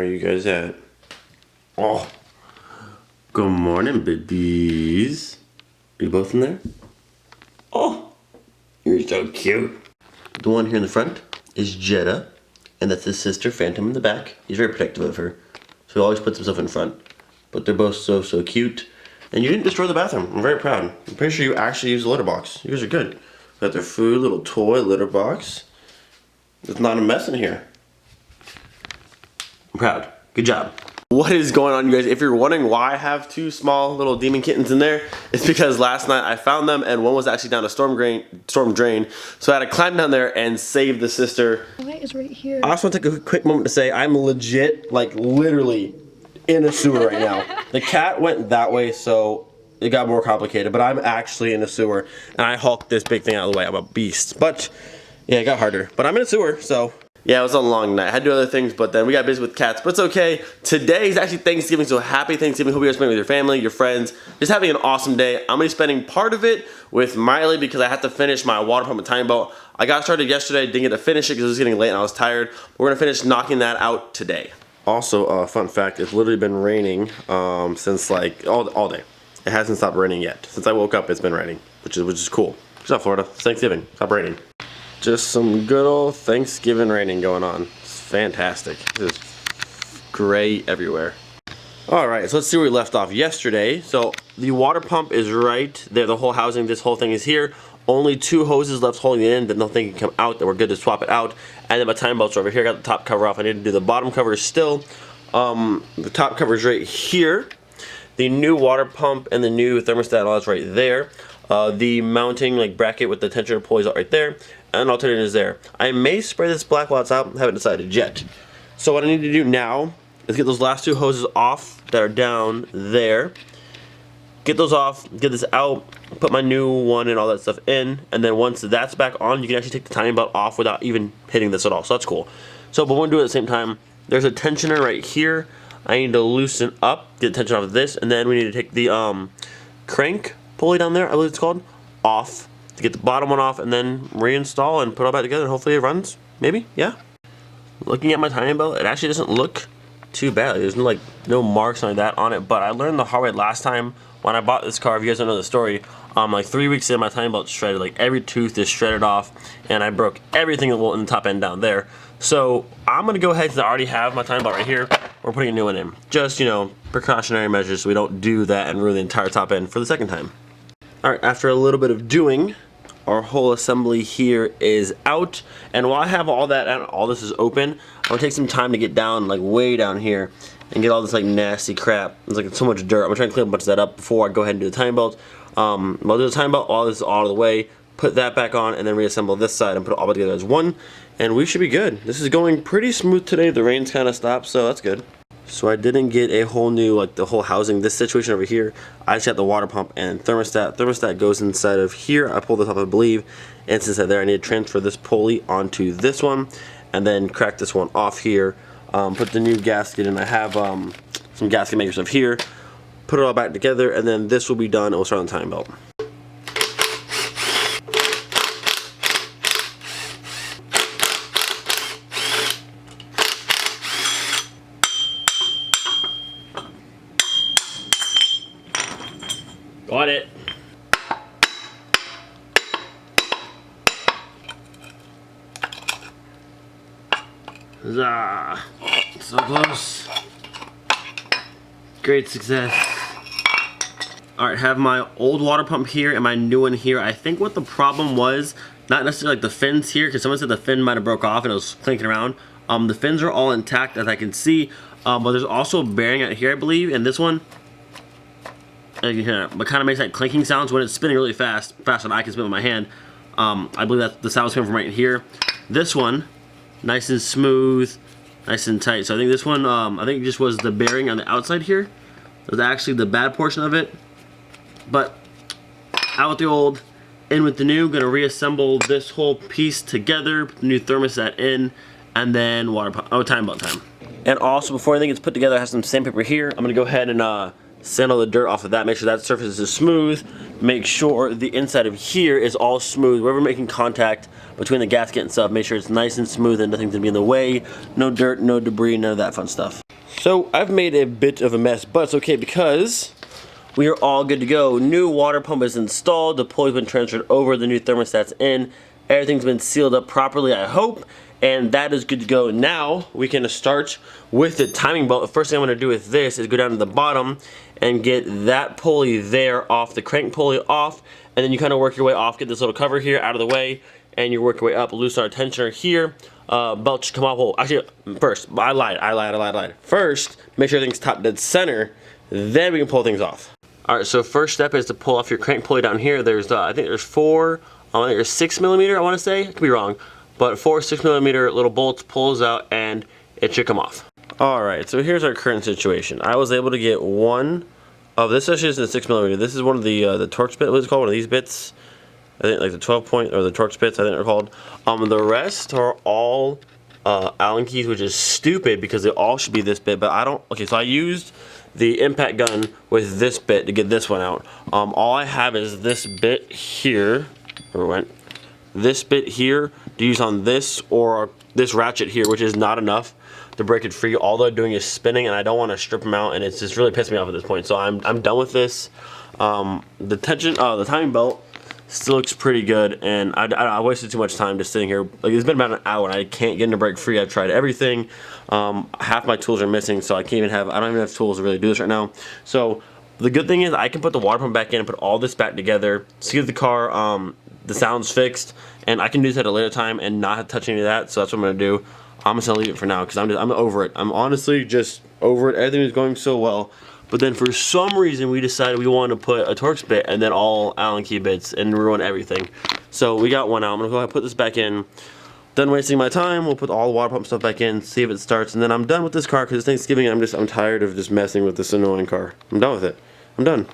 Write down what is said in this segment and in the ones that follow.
you guys at? Oh, good morning, babies. Are you both in there? Oh, you're so cute. The one here in the front is Jeddah, and that's his sister, Phantom, in the back. He's very protective of her, so he always puts himself in front. But they're both so cute. And you didn't destroy the bathroom. I'm very proud. I'm pretty sure you actually used the litter box. You guys are good. Got their food, little toy litter box. There's not a mess in here. I'm proud. Good job. What is going on, you guys? If you're wondering why I have two small little demon kittens in there, it's because last night I found them and one was actually down a storm drain. So I had to climb down there and save the sister. The light is right here. I also want to take a quick moment to say I'm legit, like literally in a sewer right now. The cat went that way, so it got more complicated, but I'm actually in a sewer and I hulked this big thing out of the way. I'm a beast. But yeah, it got harder. But I'm in a sewer, so yeah, it was a long night. I had to do other things, but then we got busy with cats, but it's okay. Today is actually Thanksgiving, so happy Thanksgiving. Hope you guys spend with your family, your friends, just having an awesome day. I'm gonna be spending part of it with Miley because I have to finish my water pump and timing belt. I got started yesterday, didn't get to finish it because it was getting late and I was tired. We're gonna finish knocking that out today. Also, fun fact, it's literally been raining since like all day. It hasn't stopped raining yet. Since I woke up, it's been raining, which is cool. Good job, Florida. It's Thanksgiving. Stop raining. Just some good old Thanksgiving raining going on. It's fantastic. It's great everywhere. Alright, so let's see where we left off yesterday. So the water pump is right there. The whole housing, this whole thing is here. Only two hoses left holding it in that nothing can come out, that we're good to swap it out. And then my time belts are over here. I got the top cover off. I need to do the bottom cover still. The top cover is right here. The new water pump and the new thermostat, all that's right there. The mounting like bracket with the tensioner pulleys out right there, and alternator is there. I may spray this black while it's out, haven't decided yet. So what I need to do now is get those last two hoses off that are down there. Get those off, get this out, put my new one and all that stuff in, and then once that's back on, you can actually take the timing belt off without even hitting this at all, so that's cool. So, but we're gonna do it at the same time. There's a tensioner right here. I need to loosen up, get the tension off of this, and then we need to take the crank pulley down there, I believe it's called, off to get the bottom one off and then reinstall and put it all back together and hopefully it runs. Maybe, yeah. Looking at my timing belt, it actually doesn't look too bad. There's no marks like that on it, but I learned the hard way last time when I bought this car. If you guys don't know the story, like 3 weeks in, my timing belt shredded, like every tooth is shredded off and I broke everything in the top end down there. So I'm gonna go ahead, since I already have my timing belt right here, we're putting a new one in. Just, you know, precautionary measures so we don't do that and ruin the entire top end for the second time. Alright, after a little bit of doing, our whole assembly here is out. And while I have all that and all this is open, I'm gonna take some time to get down, like way down here, and get all this like nasty crap. There's like so much dirt. I'm gonna try and clean a bunch of that up before I go ahead and do the timing belt. I'll do the timing belt, all this is out of the way, put that back on, and then reassemble this side and put it all together as one. And we should be good. This is going pretty smooth today. The rain's kind of stopped, so that's good. So I didn't get a whole new, like the whole housing, this situation over here. I just got the water pump and thermostat. Thermostat goes inside of here. I pulled this off, I believe, and since it's there, I need to transfer this pulley onto this one and then crack this one off here. Put the new gasket in. I have some gasket maker stuff here. Put it all back together, and then this will be done, and we'll start on the timing belt. Got it. Huzzah. So close. Great success. Alright, have my old water pump here and my new one here. I think what the problem was, not necessarily like the fins here, because someone said the fin might have broke off and it was clinking around. The fins are all intact as I can see, but there's also a bearing out here, I believe, and this one, you can hear it, but kind of makes that clinking sounds when it's spinning really fast, faster than I can spin with my hand. I believe that the sound was coming from right here. This one, nice and smooth, nice and tight. So I think this one, I think it just was the bearing on the outside here. It was actually the bad portion of it. But out with the old, in with the new. Gonna reassemble this whole piece together, put the new thermostat in, and then water pump. Oh, time belt time. And also, before anything gets put together, I have some sandpaper here. I'm gonna go ahead and sand all the dirt off of that. Make sure that surface is smooth. Make sure the inside of here is all smooth. Wherever we're making contact between the gasket and stuff, make sure it's nice and smooth and nothing's gonna be in the way. No dirt, no debris, none of that fun stuff. So I've made a bit of a mess, but it's okay because we are all good to go. New water pump is installed, the pulley's been transferred over, the new thermostat's in, everything's been sealed up properly, I hope, and that is good to go. Now we can start with the timing belt. The first thing I'm going to do with this is go down to the bottom and get that pulley there off, the crank pulley off, and then you kind of work your way off, get this little cover here out of the way, and you work your way up, loosen our tensioner here. Belt should come off. Well, actually, first, I lied. First, make sure everything's top dead center, then we can pull things off. Alright, so first step is to pull off your crank pulley down here. There's, I think there's 6 millimeter, I want to say, I could be wrong, but 4 6 millimeter little bolts, pulls out, and it should come off. Alright, so here's our current situation. I was able to get one of this, actually isn't a 6 millimeter. This is one of the Torx bit, what's it called, one of these bits. I think like the 12 point, or the Torx bits, I think they're called. The rest are all Allen keys, which is stupid because they all should be this bit, but I don't, okay, so I used the impact gun with this bit to get this one out. All I have is this bit here, where it went, this bit here to use on this, or this ratchet here, which is not enough to break it free. All they're doing is spinning, and I don't want to strip them out, and it's just really pissed me off at this point. So I'm done with this. The timing belt still looks pretty good, and I wasted too much time just sitting here. Like, it's been about an hour, and I can't get into break free. I've tried everything. Half my tools are missing, so I don't even have tools to really do this right now. So the good thing is I can put the water pump back in and put all this back together, see the car, the sound's fixed, and I can do this at a later time and not have to touch any of that. So that's what I'm gonna do. I'm just gonna leave it for now because I'm over it. I'm honestly just over it. Everything is going so well. But then for some reason we decided we wanted to put a Torx bit and then all Allen key bits and ruin everything. So we got one out. I'm gonna go ahead and put this back in. Done wasting my time. We'll put all the water pump stuff back in, see if it starts, and then I'm done with this car because it's Thanksgiving. I'm tired of just messing with this annoying car. I'm done with it. I'm done.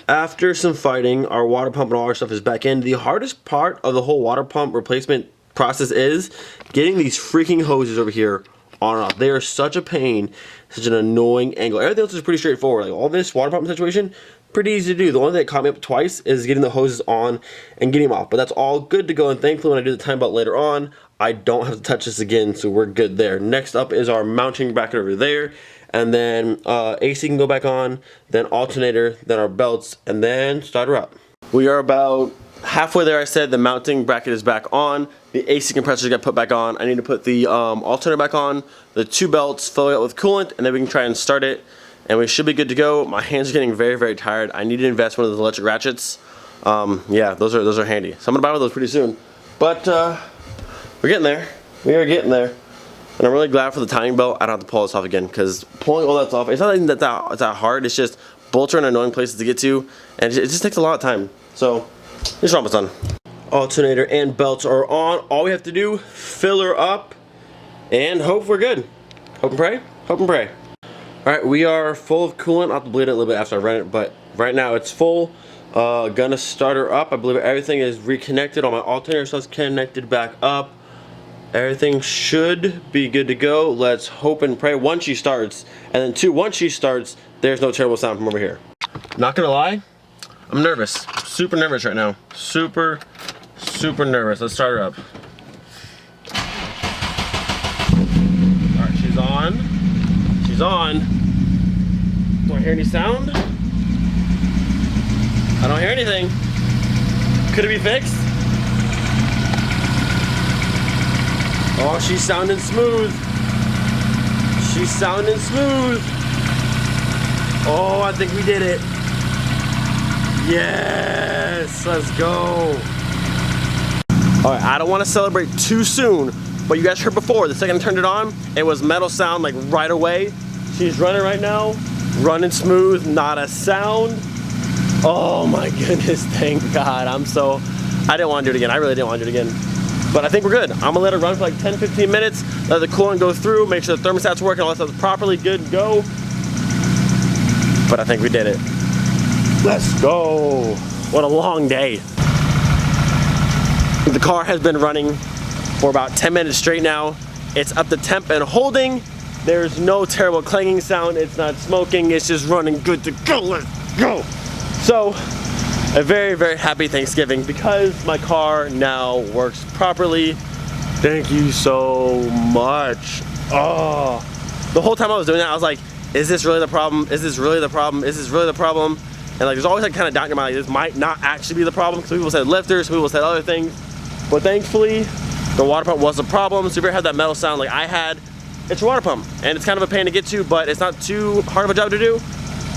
After some fighting, our water pump and all our stuff is back in. The hardest part of the whole water pump replacement process is getting these freaking hoses over here on and off. They are such a pain, such an annoying angle. Everything else is pretty straightforward. Like all this water pump situation, pretty easy to do. The only thing that caught me up twice is getting the hoses on and getting them off. But that's all good to go, and thankfully when I do the time belt later on, I don't have to touch this again, so we're good there. Next up is our mounting bracket over there, and then AC can go back on, then alternator, then our belts, and then starter up. We are about halfway there. I said the mounting bracket is back on, the AC compressors got put back on. I need to put the alternator back on, the two belts, fill it up with coolant, and then we can try and start it, and we should be good to go. My hands are getting very, very tired. I need to invest in one of those electric ratchets. Yeah, those are handy. So I'm gonna buy one of those pretty soon. But we're getting there. We are getting there. And I'm really glad for the timing belt. I don't have to pull this off again because pulling all that off, it's not even that hard. It's just bolts are in annoying places to get to, and it just takes a lot of time. So it's almost done. Alternator and belts are on. All we have to do, fill her up, and hope we're good. Hope and pray. Hope and pray. All right, we are full of coolant. I'll have to bleed it a little bit after I run it, but right now it's full. Gonna start her up. I believe everything is reconnected. All my alternator stuff's connected back up. Everything should be good to go. Let's hope and pray. Once she starts, and then two, once she starts, there's no terrible sound from over here. Not gonna lie, I'm nervous. Super nervous right now. Super nervous. Let's start her up. All right, she's on. She's on. Do I hear any sound? I don't hear anything. Could it be fixed? Oh, she's sounding smooth. She's sounding smooth. Oh, I think we did it. Yes, let's go. All right, I don't want to celebrate too soon, but you guys heard before, the second I turned it on, it was metal sound like right away. She's running right now, running smooth, not a sound. Oh my goodness, thank God. I didn't want to do it again. I really didn't want to do it again. But I think we're good. I'm gonna let it run for like 10-15 minutes, let the coolant go through, make sure the thermostat's working, all that stuff's properly good to go. But I think we did it. Let's go. What a long day. The car has been running for about 10 minutes straight now. It's up to temp and holding. There's no terrible clanging sound. It's not smoking. It's just running good to go. Let's go. So, a very, very happy Thanksgiving because my car now works properly. Thank you so much. Oh, the whole time I was doing that, I was like, is this really the problem? Is this really the problem? Is this really the problem? And like, there's always like kind of doubt in your mind, like, this might not actually be the problem. Some people said lifters, some people said other things. But thankfully, the water pump was the problem. So if you ever had that metal sound like I had, it's your water pump. And it's kind of a pain to get to, but it's not too hard of a job to do.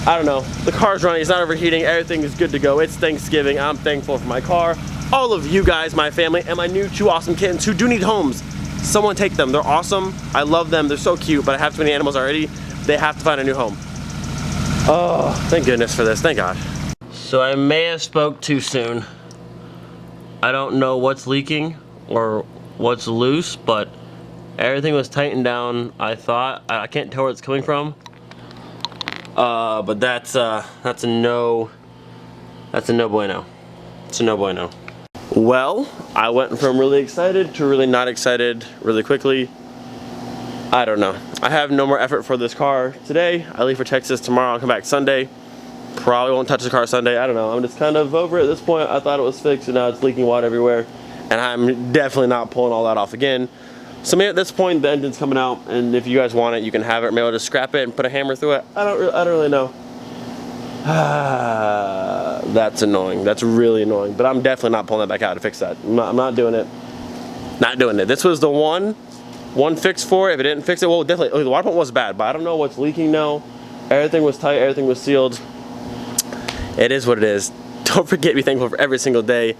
I don't know. The car's running, it's not overheating, everything is good to go. It's Thanksgiving, I'm thankful for my car. All of you guys, my family, and my new 2 awesome kittens who do need homes. Someone take them, they're awesome. I love them, they're so cute, but I have too many animals already. They have to find a new home. Oh, thank goodness for this, thank God. So I may have spoke too soon. I don't know what's leaking or what's loose, but everything was tightened down, I thought. I can't tell where it's coming from. But that's a no bueno. It's a no bueno. Well, I went from really excited to really not excited really quickly. I don't know. I have no more effort for this car today. I leave for Texas tomorrow. I'll come back Sunday. Probably won't touch the car Sunday. I don't know. I'm just kind of over it at this point. I thought it was fixed and now it's leaking water everywhere. And I'm definitely not pulling all that off again. So maybe at this point the engine's coming out, and if you guys want it, you can have it. Maybe I'll just scrap it and put a hammer through it. I don't really know. That's annoying. That's really annoying. But I'm definitely not pulling that back out to fix that. I'm not doing it. Not doing it. This was the one fix for it. If it didn't fix it, well, definitely. Oh, the water pump was bad, but I don't know what's leaking now. Everything was tight. Everything was sealed. It is what it is. Don't forget to be thankful for every single day.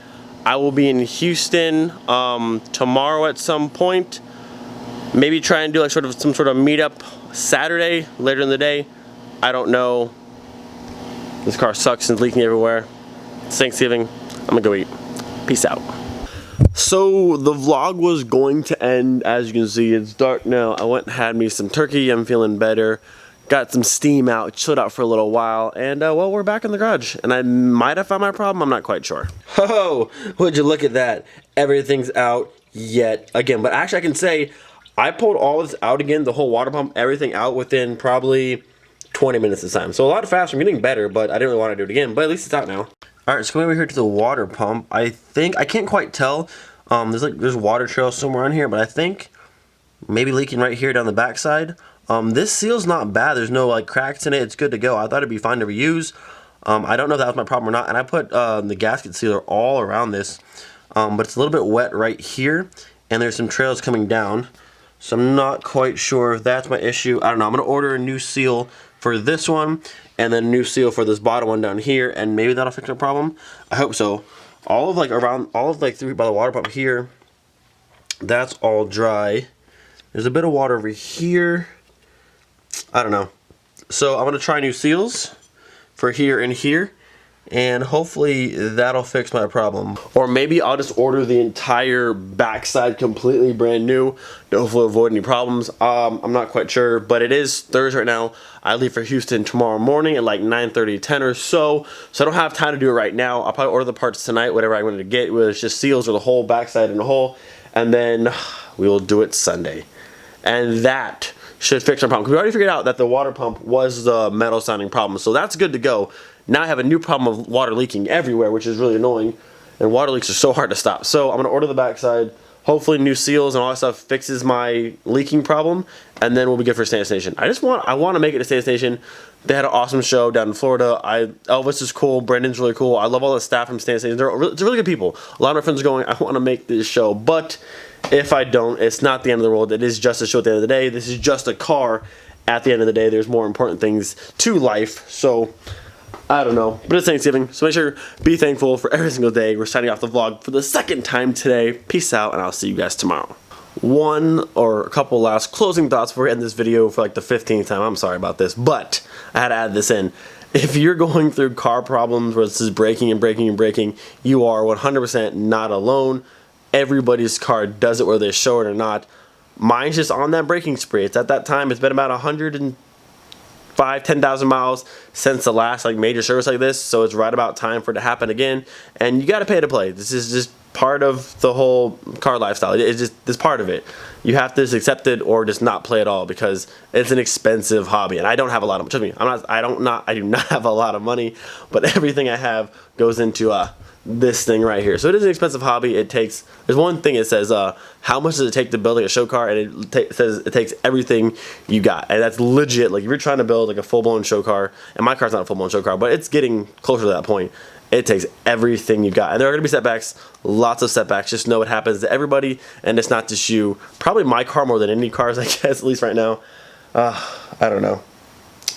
I will be in Houston tomorrow at some point. Maybe try and do like some sort of meetup Saturday later in the day. I don't know. This car sucks and leaking everywhere. It's Thanksgiving. I'm gonna go eat. Peace out. So the vlog was going to end. As you can see, it's dark now. I went and had me some turkey. I'm feeling better. Got some steam out, chilled out for a little while, and well, we're back in the garage. And I might have found my problem. I'm not quite sure. Oh, would you look at that? Everything's out yet again. But actually, I can say I pulled all this out again, the whole water pump, everything out within probably 20 minutes this time. So a lot faster. I'm getting better, but I didn't really want to do it again. But at least it's out now. All right, so coming over here to the water pump, I can't quite tell. There's water trails somewhere on here, but I think maybe leaking right here down the backside. This seal's not bad. There's no like cracks in it. It's good to go. I thought it'd be fine to reuse. I don't know if that was my problem or not. And I put the gasket sealer all around this, but it's a little bit wet right here, and there's some trails coming down. So I'm not quite sure if that's my issue. I don't know. I'm gonna order a new seal for this one, and then a new seal for this bottom one down here, and maybe that'll fix the problem. I hope so. All of through by the water pump here, that's all dry. There's a bit of water over here. I don't know. So I'm gonna try new seals for here and here, and hopefully that'll fix my problem. Or maybe I'll just order the entire backside completely brand new to hopefully avoid any problems. I'm not quite sure, but it is Thursday right now. I leave for Houston tomorrow morning at like 9:30, 10 or so. So I don't have time to do it right now. I'll probably order the parts tonight, whatever I wanted to get, whether it's just seals or the whole backside and the whole, and then we will do it Sunday. And that should fix our problem. We already figured out that the water pump was the metal sounding problem, so that's good to go. Now I have a new problem of water leaking everywhere, which is really annoying, and water leaks are so hard to stop. So I'm gonna order the backside. Hopefully new seals and all that stuff fixes my leaking problem, and then we'll be good for Stand Station. I want to make it to Stand Station. They had an awesome show down in Florida. Elvis is cool. Brendan's really cool. I love all the staff from Stand Station. They're really good people. A lot of my friends are going, I want to make this show, but if I don't, it's not the end of the world. It is just a show at the end of the day. This is just a car. At the end of the day, there's more important things to life. So I don't know, but it's Thanksgiving, so make sure be thankful for every single day. We're signing off the vlog for the second time today. Peace out, and I'll see you guys tomorrow. One or a couple last closing thoughts before we end this video for like the 15th time. I'm sorry about this, but I had to add this in. If you're going through car problems where this is breaking and breaking and breaking, you are 100% not alone. Everybody's car does it whether they show it or not. Mine's just on that braking spree. It's at that time, it's been about 10,000 miles since the last like major service like this, so it's right about time for it to happen again, and you got to pay to play. This is just part of the whole car lifestyle. It's just this part of it. You have to just accept it or just not play at all, because it's an expensive hobby, and I don't have a lot of, trust me, I do not have a lot of money, but everything I have goes into this thing right here. So it is an expensive hobby. It takes, there's one thing it says, how much does it take to build like a show car, and it says it takes everything you got, and that's legit. Like if you're trying to build like a full-blown show car, and my car's not a full-blown show car, but it's getting closer to that point. It takes everything you got, and there are gonna be setbacks, lots of setbacks. Just know it happens to everybody, and it's not just you. Probably my car more than any cars, I guess, at least right now. I don't know.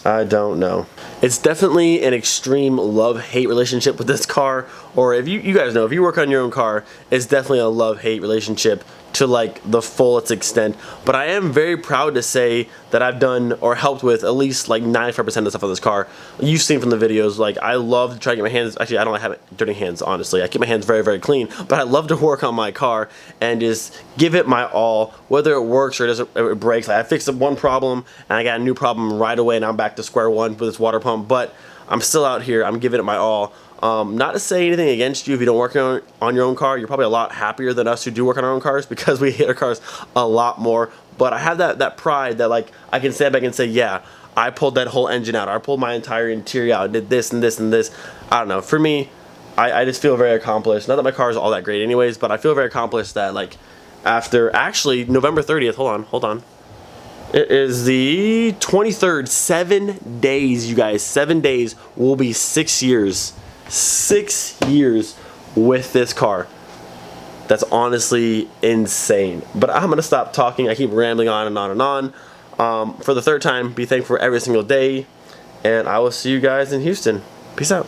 I don't know. It's definitely an extreme love-hate relationship with this car, or if you guys know, if you work on your own car, it's definitely a love-hate relationship to like the fullest extent. But I am very proud to say that I've done or helped with at least like 95% of the stuff on this car. You've seen from the videos, like I love to try to get my hands, actually I don't have dirty hands, honestly. I keep my hands very, very clean, but I love to work on my car and just give it my all, whether it works or it breaks. Like I fixed one problem and I got a new problem right away, and I'm back to square one with this water pump, but I'm still out here, I'm giving it my all. Not to say anything against you if you don't work on your own car. You're probably a lot happier than us who do work on our own cars, because we hit our cars a lot more. But I have that pride that like I can stand back and say, yeah, I pulled that whole engine out. I pulled my entire interior out and did this and this and this. I don't know. For me, I just feel very accomplished. Not that my car is all that great anyways, but I feel very accomplished that like after actually November 30th, hold on. It is the 23rd, 7 days, you guys. 7 days will be 6 years. 6 years with this car. That's honestly insane. But I'm gonna stop talking. I keep rambling on and on and on. For the third time, be thankful for every single day, and I will see you guys in Houston. Peace out.